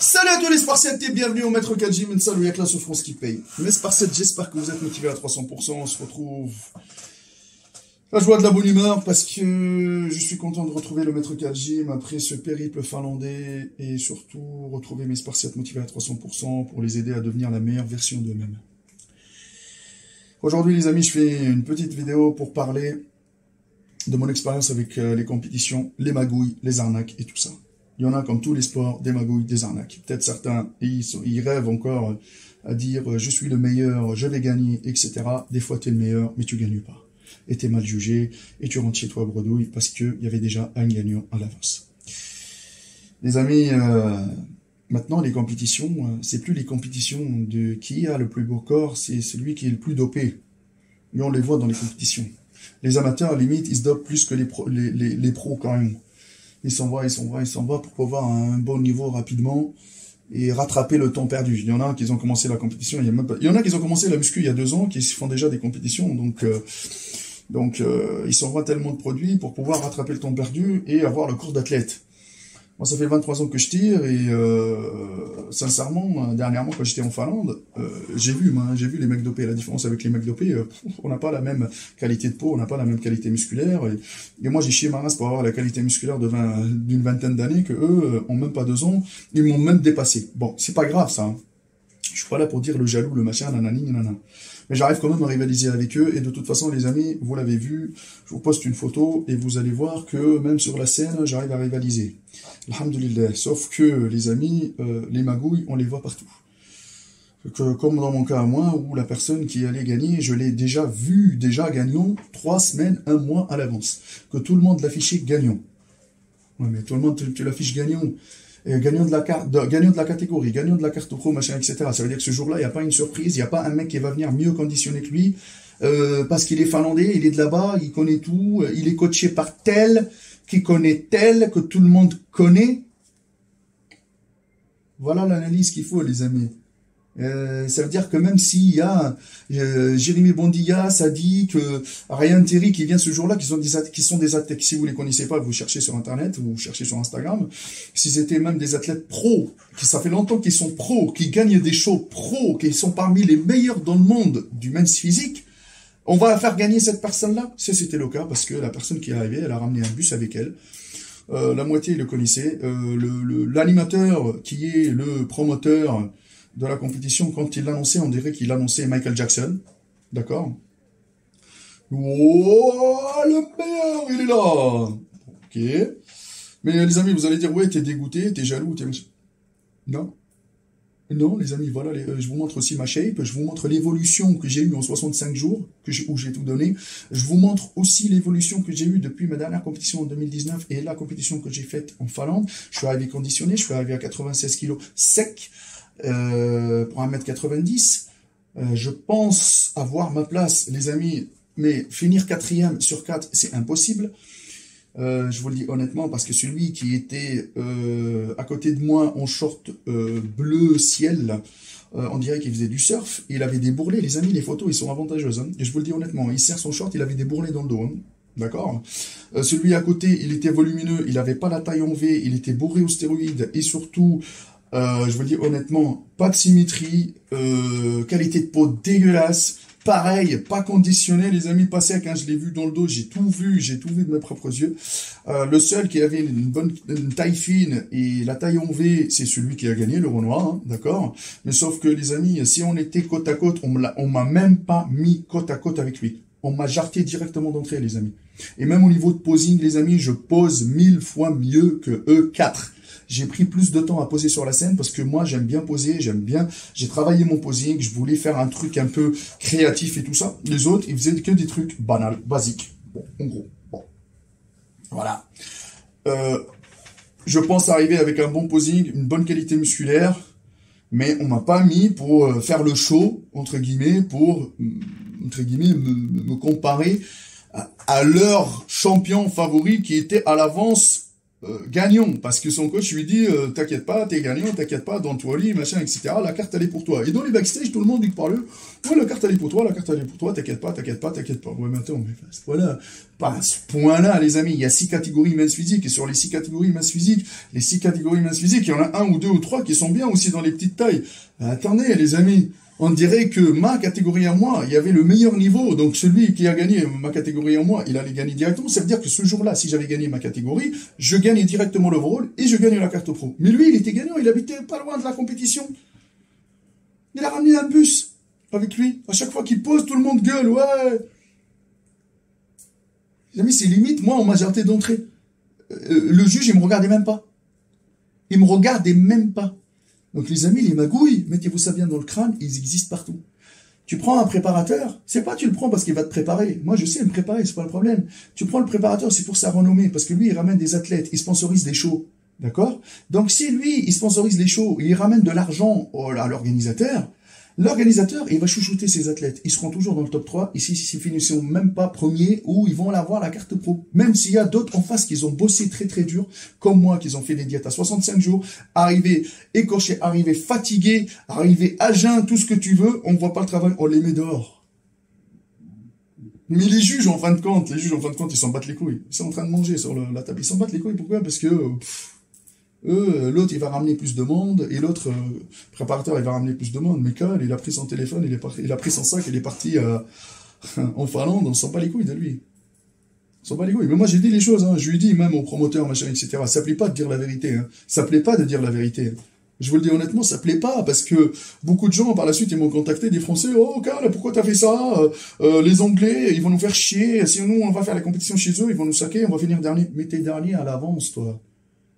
Salut à tous les Spartiates et bienvenue au Maître Kajim, une salut avec la souffrance qui paye. Mes Spartiates, j'espère que vous êtes motivés à 300%, on se retrouve la joie de la bonne humeur parce que je suis content de retrouver le Maître Kajim après ce périple finlandais et surtout retrouver mes Spartiates motivés à 300% pour les aider à devenir la meilleure version d'eux-mêmes. Aujourd'hui les amis, je fais une petite vidéo pour parler de mon expérience avec les compétitions, les magouilles, les arnaques et tout ça. Il y en a comme tous les sports, des magouilles, des arnaques. Peut-être certains, ils rêvent encore à dire « je suis le meilleur, je vais gagner », etc. Des fois, tu es le meilleur, mais tu gagnes pas. Et tu es mal jugé, et tu rentres chez toi bredouille parce qu'il y avait déjà un gagnant à l'avance. Les amis, maintenant, les compétitions, c'est plus les compétitions de qui a le plus beau corps, c'est celui qui est le plus dopé. Mais on les voit dans les compétitions. Les amateurs, à la limite, ils se dopent plus que les pros quand même. Ils s'en vont pour pouvoir un bon niveau rapidement et rattraper le temps perdu. Il y en a qui ont commencé la compétition, il y en a qui ont commencé la muscu il y a 2 ans, qui font déjà des compétitions, donc ils s'envoient tellement de produits pour pouvoir rattraper le temps perdu et avoir le corps d'athlète. Moi, ça fait 23 ans que je tire et sincèrement, dernièrement, quand j'étais en Finlande, j'ai vu les mecs dopés. La différence avec les mecs dopés, on n'a pas la même qualité de peau, on n'a pas la même qualité musculaire. Et moi, j'ai chié ma race pour avoir la qualité musculaire d'une vingtaine d'années que eux, en même pas 2 ans, ils m'ont même dépassé. Bon, c'est pas grave ça. Hein. Je suis pas là pour dire le jaloux, le machin, nanani, nanana. Mais j'arrive quand même à rivaliser avec eux, et de toute façon, les amis, vous l'avez vu, je vous poste une photo, et vous allez voir que même sur la scène, j'arrive à rivaliser. Alhamdulillah. Sauf que, les amis, les magouilles, on les voit partout. Comme dans mon cas à moi, où la personne qui allait gagner, je l'ai déjà vu, gagnant, 3 semaines, 1 mois à l'avance. Que tout le monde l'affichait gagnant. Ouais, mais tout le monde, tu l'affiches gagnant. Gagnant de la catégorie, gagnant de la carte pro, machin, etc. Ça veut dire que ce jour-là, il n'y a pas une surprise, il n'y a pas un mec qui va venir mieux conditionné que lui, parce qu'il est finlandais, il est de là-bas, il connaît tout, il est coaché par tel, qui connaît tel, que tout le monde connaît. Voilà l'analyse qu'il faut, les amis. Ça veut dire que même s'il y a Jérémy Bondilla, ça dit que Ryan Terry qui vient ce jour-là, qui sont des athlètes, si vous les connaissez pas, vous cherchez sur Internet, vous cherchez sur Instagram, si c'était même des athlètes pros, qui ça fait longtemps qu'ils sont pros, qui gagnent des shows pros, qui sont parmi les meilleurs dans le monde du men's physique, on va faire gagner cette personne-là. C'était le cas, parce que la personne qui est arrivée, elle a ramené un bus avec elle. La moitié, il le connaissait. L'animateur, qui est le promoteur de la compétition, quand il l'annonçait, on dirait qu'il annonçait Michael Jackson. D'accord? Oh, le meilleur, il est là! Ok. Mais les amis, vous allez dire, ouais, t'es dégoûté, t'es jaloux, t'es... Non. Non, les amis, voilà, je vous montre aussi ma shape, je vous montre l'évolution que j'ai eue en 65 jours, où j'ai tout donné. Je vous montre aussi l'évolution que j'ai eue depuis ma dernière compétition en 2019 et la compétition que j'ai faite en Finlande. Je suis arrivé conditionné, je suis arrivé à 96 kg sec. Pour 1m90, je pense avoir ma place, les amis, mais finir 4e sur 4, c'est impossible. Je vous le dis honnêtement, parce que celui qui était à côté de moi en short bleu ciel, on dirait qu'il faisait du surf, il avait des bourrelets, les amis, les photos, ils sont avantageuses, hein, et je vous le dis honnêtement, il serre son short, il avait des bourrelets dans le dos, hein. D'accord. Celui à côté, il était volumineux, il n'avait pas la taille en V, il était bourré aux stéroïdes, et surtout... je vous le dis honnêtement, pas de symétrie, qualité de peau dégueulasse, pareil, pas conditionné, les amis, pas sec, hein, je l'ai vu dans le dos, j'ai tout vu de mes propres yeux. Le seul qui avait une taille fine et la taille en V, c'est celui qui a gagné, le Renoir, hein, d'accord. Mais sauf que les amis, si on était côte à côte, on m'a même pas mis côte à côte avec lui. On m'a jarté directement d'entrée, les amis. Et même au niveau de posing, les amis, je pose 1000 fois mieux que eux 4. J'ai pris plus de temps à poser sur la scène parce que moi, j'aime bien poser, j'ai travaillé mon posing, je voulais faire un truc un peu créatif et tout ça. Les autres, ils faisaient que des trucs banals, basiques. Bon, en gros, bon. Voilà. Je pense arriver avec un bon posing, une bonne qualité musculaire, mais on m'a pas mis pour faire le show, entre guillemets, pour, entre guillemets, me comparer à leur champion favori qui était à l'avance gagnant, parce que son coach lui dit t'inquiète pas, t'es gagnant, t'inquiète pas, don't worry, machin, etc. La carte elle est pour toi. Et dans les backstage, tout le monde dit parle, ouais, la carte elle est pour toi, la carte elle est pour toi, t'inquiète pas, t'inquiète pas, t'inquiète pas. Ouais, mais attends, mais voilà, pas à ce point-là, les amis. Il y a 6 catégories mince physique, et sur les 6 catégories mince physique, les 6 catégories mince physique, il y en a 1 ou 2 ou 3 qui sont bien aussi dans les petites tailles. Attendez, les amis. On dirait que ma catégorie à moi, il y avait le meilleur niveau, donc celui qui a gagné ma catégorie à moi, il allait gagner directement. Ça veut dire que ce jour-là, si j'avais gagné ma catégorie, je gagnais directement l'overall et je gagnais la carte pro. Mais lui, il était gagnant, il habitait pas loin de la compétition. Il a ramené un bus avec lui. À chaque fois qu'il pose, tout le monde gueule, ouais. Les amis, c'est limite, moi, en majorité d'entrée. Le juge, il me regardait même pas. Il me regardait même pas. Donc les amis, les magouilles, mettez-vous ça bien dans le crâne, ils existent partout. Tu prends un préparateur, c'est pas tu le prends parce qu'il va te préparer. Moi je sais me préparer, c'est pas le problème. Tu prends le préparateur, c'est pour sa renommée, parce que lui il ramène des athlètes, il sponsorise des shows. D'accord? Donc si lui, il sponsorise les shows, il ramène de l'argent à l'organisateur, il va chouchouter ses athlètes. Ils seront toujours dans le top 3, et s'ils finissent même pas premiers, ou ils vont avoir la carte pro. Même s'il y a d'autres en face qui ont bossé très très dur, comme moi, qui ont fait des diètes à 65 jours, arrivés écorchés, arrivés fatigués, arrivés à jeun, tout ce que tu veux, on ne voit pas le travail, on les met dehors. Mais les juges, en fin de compte, ils s'en battent les couilles. Ils sont en train de manger sur la table. Ils s'en battent les couilles, pourquoi? Parce que... l'autre, il va ramener plus de monde, et l'autre, préparateur, il va ramener plus de monde. Mais Cal, il a pris son téléphone, il a pris son sac, il est parti en Finlande, on s'en bat les couilles de lui. On s'en bat les couilles. Mais moi, j'ai dit les choses, hein. Je lui ai dit, même au promoteur, machin, etc. Ça plaît pas de dire la vérité, hein. Ça plaît pas de dire la vérité. Je vous le dis honnêtement, ça plaît pas, parce que beaucoup de gens, par la suite, ils m'ont contacté, des Français, oh, Cal, pourquoi t'as fait ça? Les Anglais, ils vont nous faire chier. Si nous, on va faire la compétition chez eux, ils vont nous saquer, on va finir dernier. Mais t'es dernier à l'avance, toi.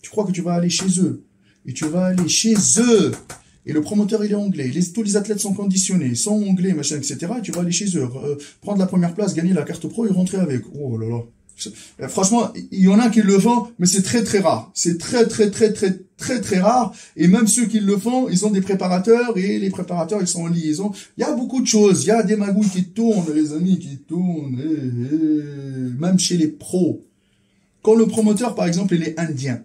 Tu crois que tu vas aller chez eux. Et tu vas aller chez eux. Et le promoteur, il est anglais. Tous les athlètes sont conditionnés, sont anglais, machin, etc. Et tu vas aller chez eux. Prendre la première place, gagner la carte pro et rentrer avec. Oh là là. Franchement, il y en a qui le font, mais c'est très très rare. C'est très très très très très très rare. Et même ceux qui le font, ils ont des préparateurs. Et les préparateurs, ils sont en liaison. Il y a beaucoup de choses. Il y a des magouilles qui tournent, les amis, qui tournent. Même chez les pros. Quand le promoteur, par exemple, il est indien.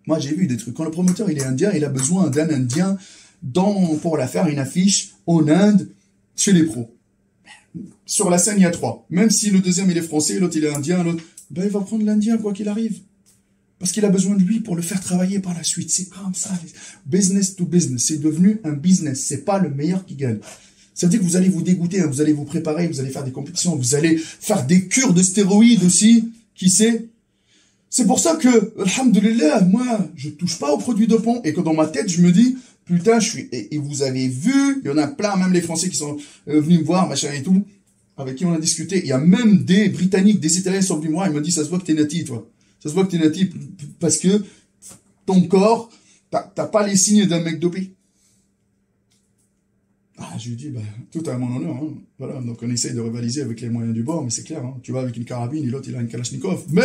Moi, j'ai vu des trucs. Quand le promoteur, il est indien, il a besoin d'un indien pour la faire une affiche en Inde chez les pros. Sur la scène, il y a 3. Même si le deuxième, il est français, l'autre, il est indien, l'autre, ben, il va prendre l'indien, quoi qu'il arrive. Parce qu'il a besoin de lui pour le faire travailler par la suite. C'est comme ça. Business to business. C'est devenu un business. C'est pas le meilleur qui gagne. Ça veut dire que vous allez vous dégoûter, hein. Vous allez vous préparer, vous allez faire des compétitions, vous allez faire des cures de stéroïdes aussi. Qui sait? C'est pour ça que, alhamdoulilah, moi, je touche pas aux produits dopants, et que dans ma tête, je me dis, putain, et vous avez vu, il y en a plein, même les Français qui sont venus me voir, machin et tout, avec qui on a discuté. Il y a même des Britanniques, des Italiens qui sont venus me voir, ils m'ont dit, ça se voit que t'es nati, toi. Ça se voit que t'es nati, parce que ton corps, t'as pas les signes d'un mec dopé. Ah, je lui dis, bah, tout à mon honneur, hein. Voilà, donc on essaye de rivaliser avec les moyens du bord, mais c'est clair, hein. Tu vas avec une carabine, et l'autre, il a une Kalachnikov. Mais,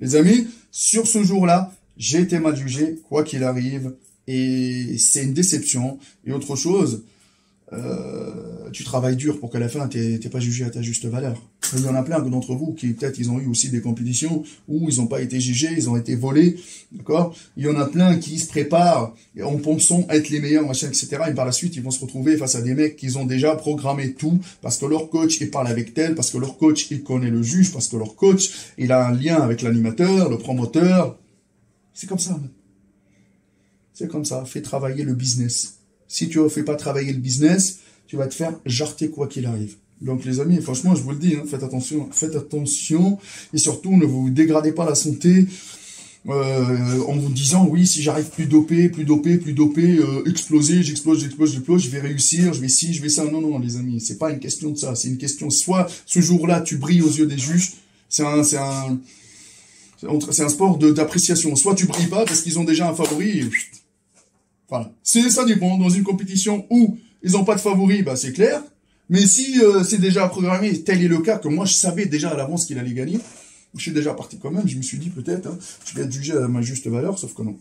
les amis, sur ce jour-là, j'ai été mal jugé, quoi qu'il arrive, et c'est une déception. Et autre chose, tu travailles dur pour qu'à la fin, t'es pas jugé à ta juste valeur. Il y en a plein d'entre vous qui, peut-être, ils ont eu aussi des compétitions où ils n'ont pas été jugés, ils ont été volés, d'accord? Il y en a plein qui se préparent en pensant être les meilleurs, machin, etc. Et par la suite, ils vont se retrouver face à des mecs qui ont déjà programmé tout, parce que leur coach, il parle avec tel, parce que leur coach, il connaît le juge, parce que leur coach, il a un lien avec l'animateur, le promoteur. C'est comme ça, man. C'est comme ça. Fais travailler le business. Si tu ne fais pas travailler le business, tu vas te faire jarter quoi qu'il arrive. Donc les amis, franchement, je vous le dis, hein, faites attention, et surtout ne vous dégradez pas la santé en vous disant oui, si j'arrive plus dopé, exploser, j'explose, je vais réussir, je vais ci, je vais ça. Non, les amis, c'est pas une question de ça, c'est une question soit ce jour-là tu brilles aux yeux des juges, c'est un sport d'appréciation. Soit tu brilles pas parce qu'ils ont déjà un favori. Et voilà, ça dépend. Dans une compétition où ils ont pas de favori, bah c'est clair. Mais si c'est déjà programmé, tel est le cas, que moi je savais déjà à l'avance qu'il allait gagner, je suis déjà parti quand même, je me suis dit peut-être, hein, je vais être jugé à ma juste valeur, sauf que non.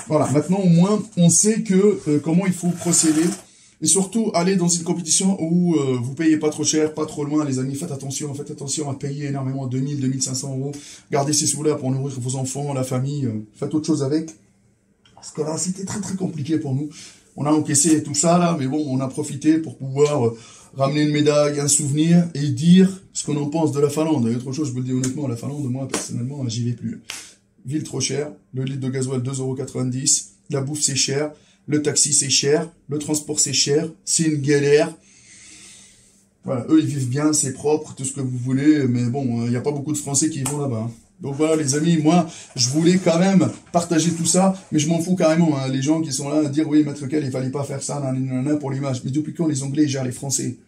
Voilà, maintenant au moins, on sait que comment il faut procéder Et surtout, allez dans une compétition où vous payez pas trop cher, pas trop loin, les amis. Faites attention à payer énormément, 2000, 2500 euros. Gardez ces sous-là pour nourrir vos enfants, la famille. Faites autre chose avec. Parce que là, c'était très très compliqué pour nous. On a encaissé tout ça là, mais bon, on a profité pour pouvoir ramener une médaille, un souvenir et dire ce qu'on en pense de la Finlande. Et autre chose, je vous le dis honnêtement, la Finlande, moi personnellement, j'y vais plus. Ville trop chère, le litre de gasoil 2,90 €, la bouffe c'est cher, le taxi c'est cher, le transport c'est cher, c'est une galère. Voilà, eux ils vivent bien, c'est propre, tout ce que vous voulez, mais bon, il n'y a pas beaucoup de Français qui y vont là-bas. Donc voilà les amis, moi je voulais quand même partager tout ça, mais je m'en fous carrément, les gens qui sont là à dire oui maître Kel, il fallait pas faire ça, nanana, pour l'image. Mais depuis quand les Anglais gèrent les Français?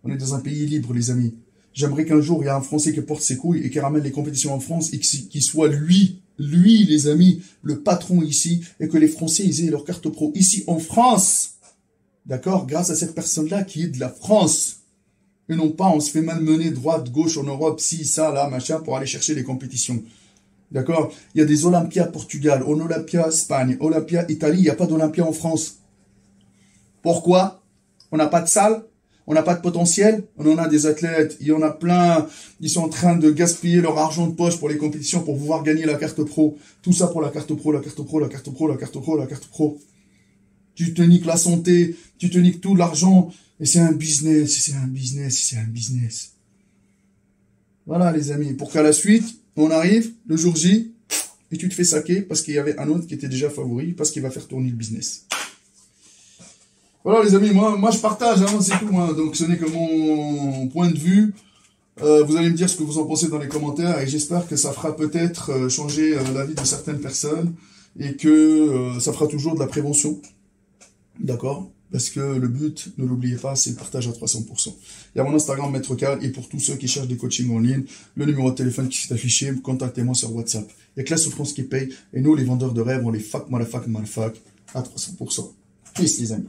On est dans un pays libre les amis. J'aimerais qu'un jour il y a un Français qui porte ses couilles et qui ramène les compétitions en France et qui soit lui les amis, le patron ici, et que les Français ils aient leur carte pro ici en France. D'accord? Grâce à cette personne-là qui est de la France. Et non pas, on se fait malmener droite, gauche, en Europe, ci, ça, là, machin, pour aller chercher les compétitions. D'accord? Il y a des Olympias Portugal, Olympia Espagne, Olympia Italie, il n'y a pas d'Olympia en France. Pourquoi? On n'a pas de salle? On n'a pas de potentiel? On en a des athlètes, il y en a plein, ils sont en train de gaspiller leur argent de poche pour les compétitions, pour pouvoir gagner la carte pro. Tout ça pour la carte pro, la carte pro, la carte pro, la carte pro, la carte pro. Tu te niques la santé, tu te niques tout l'argent, et c'est un business, c'est un business, c'est un business. Voilà les amis, pour qu'à la suite, on arrive, le jour J, et tu te fais saquer parce qu'il y avait un autre qui était déjà favori, parce qu'il va faire tourner le business. Voilà les amis, moi je partage, hein, c'est tout, hein, donc ce n'est que mon point de vue. Vous allez me dire ce que vous en pensez dans les commentaires, et j'espère que ça fera peut-être changer la vie de certaines personnes, et que ça fera toujours de la prévention. D'accord? Parce que le but, ne l'oubliez pas, c'est le partage à 300%. Il y a mon Instagram, Maître Cal, et pour tous ceux qui cherchent des coachings en ligne, le numéro de téléphone qui s'est affiché, contactez-moi sur WhatsApp. Il n'y a que la souffrance qui paye, et nous, les vendeurs de rêves, on les fuck, motherfuck, à 300%. Peace, les amis.